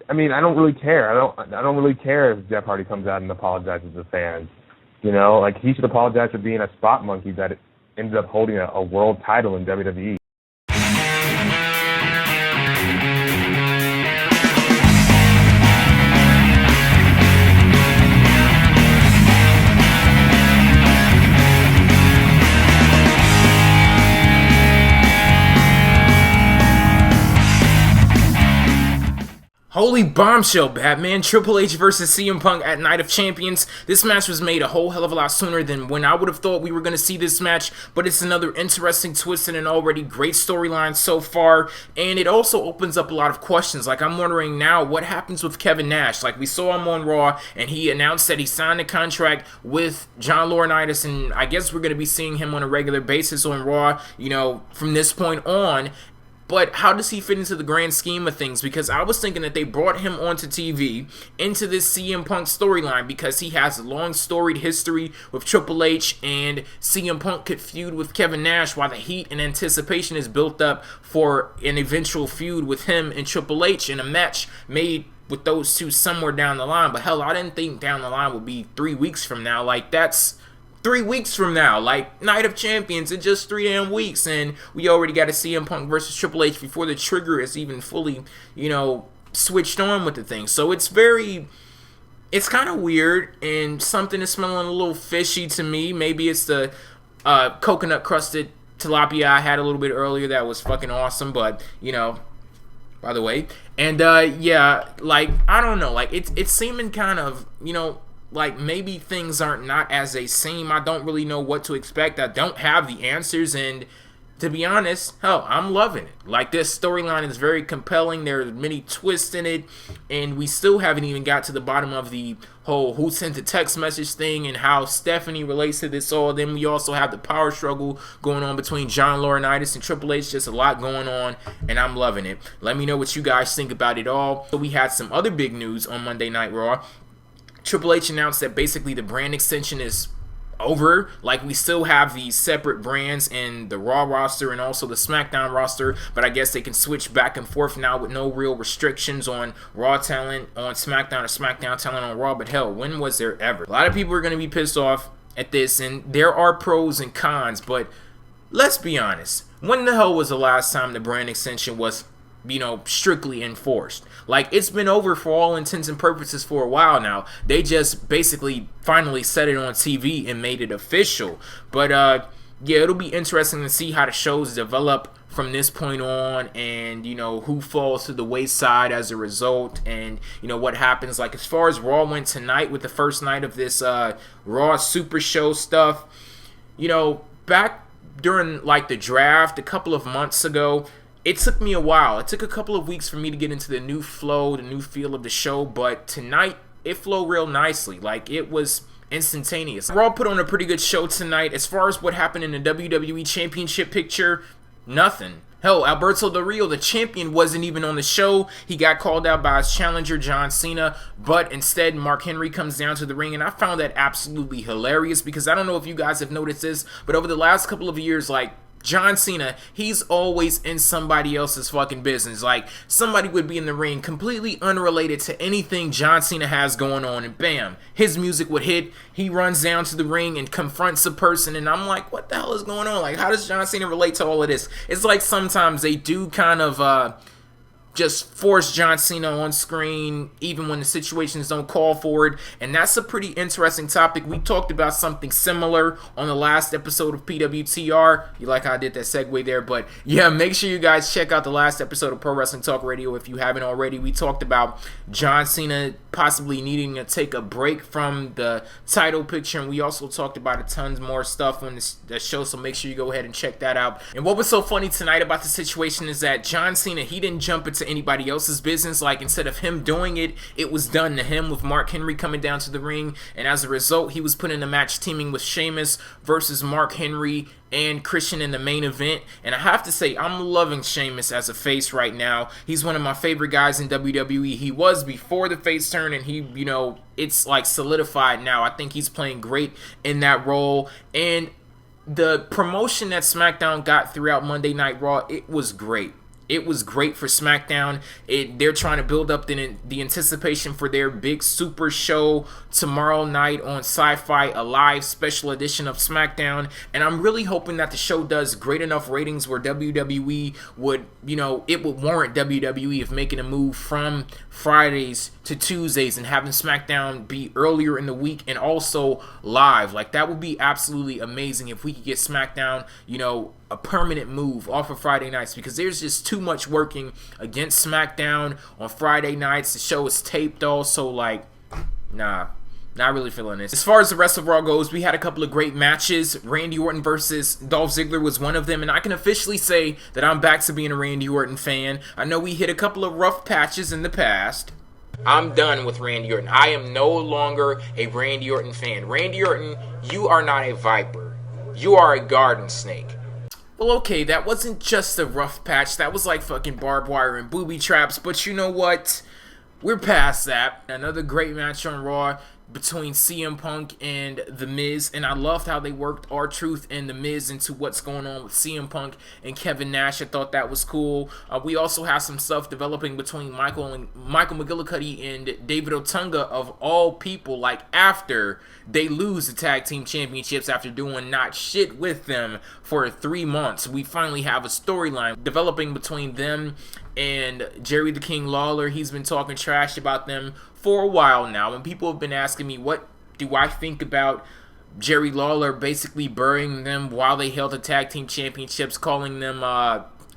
I mean, I don't really care. I don't really care if Jeff Hardy comes out and apologizes to fans. You know, like, he should apologize for being a spot monkey that ended up holding a world title in WWE. Holy bombshell, Batman. Triple H versus CM Punk at Night of Champions. This match was made a whole hell of a lot sooner than when I would have thought we were going to see this match, but it's another interesting twist in an already great storyline so far, and it also opens up a lot of questions. Like, I'm wondering now, what happens with Kevin Nash? Like, we saw him on Raw, and he announced that he signed a contract with John Laurinaitis, and I guess we're going to be seeing him on a regular basis on Raw, you know, from this point on. But how does he fit into the grand scheme of things? Because I was thinking that they brought him onto TV into this CM Punk storyline because he has a long storied history with Triple H, and CM Punk could feud with Kevin Nash while the heat and anticipation is built up for an eventual feud with him and Triple H in a match made with those two somewhere down the line. But hell, I didn't think down the line would be 3 weeks from now. Like, that's 3 weeks from now, like Night of Champions in just 3 damn weeks, and we already got a CM Punk versus Triple H before the trigger is even fully, you know, switched on with the thing. So it's kind of weird, and something is smelling a little fishy to me. Maybe it's the coconut crusted tilapia I had a little bit earlier that was fucking awesome, but, you know, by the way. And yeah, like, I don't know, like, it's seeming kind of, you know, like, maybe things aren't not as they seem. I don't really know what to expect. I don't have the answers, and to be honest, hell, I'm loving it. Like, this storyline is very compelling. There are many twists in it, and we still haven't even got to the bottom of the whole who sent the text message thing and how Stephanie relates to this all. Then we also have the power struggle going on between John Laurinaitis and Triple H. Just a lot going on, and I'm loving it. Let me know what you guys think about it all. So we had some other big news on Monday Night Raw. Triple H announced that basically the brand extension is over. Like, we still have these separate brands in the Raw roster and also the SmackDown roster, but I guess they can switch back and forth now with no real restrictions on Raw talent on SmackDown or SmackDown talent on Raw. But hell, when was there ever? A lot of people are going to be pissed off at this, and there are pros and cons, but let's be honest. When the hell was the last time the brand extension was, you know, strictly enforced? Like, it's been over for all intents and purposes for a while now. They just basically finally set it on TV and made it official. But yeah, it'll be interesting to see how the shows develop from this point on, and, you know, who falls to the wayside as a result, and, you know, what happens. Like, as far as Raw went tonight with the first night of this Raw Super Show stuff, you know, back during, like, the draft a couple of months ago, it took me a while. It took a couple of weeks for me to get into the new flow, the new feel of the show, but tonight, it flowed real nicely. Like, it was instantaneous. Raw put on a pretty good show tonight. As far as what happened in the WWE Championship picture, nothing. Hell, Alberto Del Rio, the champion, wasn't even on the show. He got called out by his challenger, John Cena, but instead, Mark Henry comes down to the ring, and I found that absolutely hilarious, because I don't know if you guys have noticed this, but over the last couple of years, like, John Cena, he's always in somebody else's fucking business. Like, somebody would be in the ring completely unrelated to anything John Cena has going on, and bam, his music would hit. He runs down to the ring and confronts a person, and I'm like, what the hell is going on? Like, how does John Cena relate to all of this? It's like sometimes they do kind of just force John Cena on screen even when the situations don't call for it, and that's a pretty interesting topic. We talked about something similar on the last episode of PWTR. You like how I did that segue there? But yeah, make sure you guys check out the last episode of Pro Wrestling Talk Radio if you haven't already. We talked about John Cena possibly needing to take a break from the title picture, and we also talked about a tons more stuff on the show, so make sure you go ahead and check that out. And what was so funny tonight about the situation is that John Cena, he didn't jump into anybody else's business. Like, instead of him doing it, it was done to him with Mark Henry coming down to the ring, and as a result, he was put in a match teaming with Sheamus versus Mark Henry and Christian in the main event. And I have to say, I'm loving Sheamus as a face right now. He's one of my favorite guys in WWE. He was before the face turn, and he, you know, it's like solidified now. I think he's playing great in that role, and the promotion that SmackDown got throughout Monday Night Raw, it was great. It was great for SmackDown. They're trying to build up the anticipation for their big super show tomorrow night on Sci-Fi, a live special edition of SmackDown. And I'm really hoping that the show does great enough ratings where WWE would, it would warrant WWE of making a move from Fridays to Tuesdays and having SmackDown be earlier in the week and also live. Like, that would be absolutely amazing if we could get SmackDown, a permanent move off of Friday nights, because there's just too much working against SmackDown on Friday nights. The show is taped also, like, nah. Not really feeling this. As far as the rest of Raw goes, we had a couple of great matches. Randy Orton versus Dolph Ziggler was one of them, and I can officially say that I'm back to being a Randy Orton fan. I know we hit a couple of rough patches in the past. I'm done with Randy Orton. I am no longer a Randy Orton fan. Randy Orton, you are not a viper. You are a garden snake. Well, okay, that wasn't just a rough patch. That was like fucking barbed wire and booby traps, but you know what? We're past that. Another great match on Raw between CM Punk and The Miz, and I loved how they worked R-Truth and The Miz into what's going on with CM Punk and Kevin Nash. I thought that was cool. We also have some stuff developing between Michael McGillicuddy and David Otunga, of all people, like after they lose the tag team championships after doing not shit with them for 3 months. We finally have a storyline developing between them and Jerry the King Lawler. He's been talking trash about them for a while now, and people have been asking me, what do I think about Jerry Lawler basically burying them while they held the tag team championships, calling them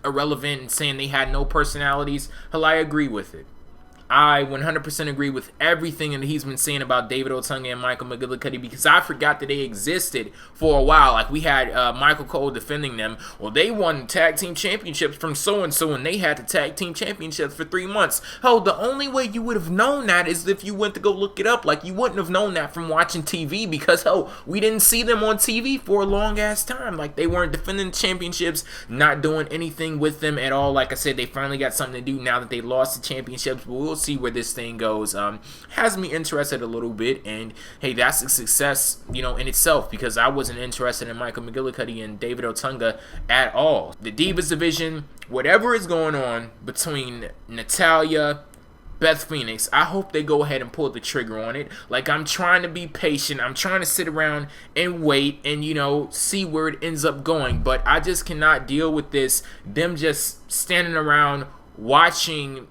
irrelevant and saying they had no personalities? Hell, I agree with it. I 100% agree with everything that he's been saying about David Otunga and Michael McGillicuddy, because I forgot that they existed for a while. Like, we had Michael Cole defending them. Well, they won tag team championships from so-and-so, and they had the tag team championships for 3 months. Hell, the only way you would have known that is if you went to go look it up. Like, you wouldn't have known that from watching TV, because, hell, we didn't see them on TV for a long-ass time. Like, they weren't defending championships, not doing anything with them at all. Like I said, they finally got something to do now that they lost the championships, but we'll see where this thing goes. Has me interested a little bit, and hey, that's a success, in itself, because I wasn't interested in Michael McGillicuddy and David Otunga at all. The Divas division, whatever is going on between Natalya, Beth Phoenix, I hope they go ahead and pull the trigger on it. Like, I'm trying to be patient. I'm trying to sit around and wait and, see where it ends up going. But I just cannot deal with this, them just standing around watching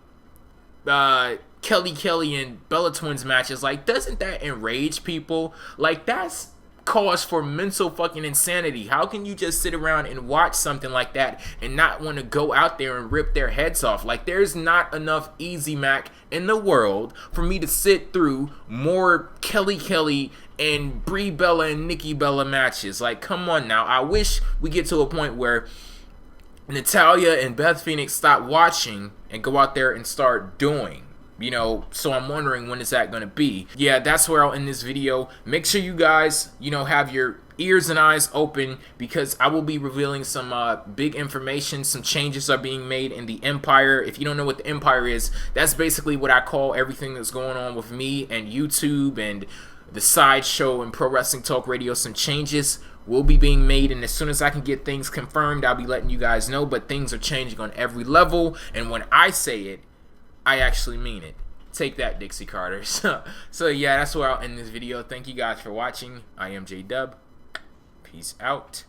Kelly and Bella Twins matches. Like, doesn't that enrage people? Like, that's cause for mental fucking insanity. How can you just sit around and watch something like that and not want to go out there and rip their heads off? Like, there's not enough Easy Mac in the world for me to sit through more Kelly and Brie Bella and Nikki Bella matches. Like, come on now. I wish we get to a point where Natalya and Beth Phoenix stop watching and go out there and start doing. So I'm wondering, when is that going to be? Yeah, that's where I'll end this video. Make sure you guys, have your ears and eyes open, because I will be revealing some big information. Some changes are being made in the Empire. If you don't know what the Empire is, that's basically what I call everything that's going on with me and YouTube and the Sideshow and Pro Wrestling Talk Radio. Some changes will be being made, and as soon as I can get things confirmed, I'll be letting you guys know. But things are changing on every level, and when I say it, I actually mean it. Take that, Dixie Carter. So yeah, that's where I'll end this video. Thank you guys for watching. I am J-Dub. Peace out.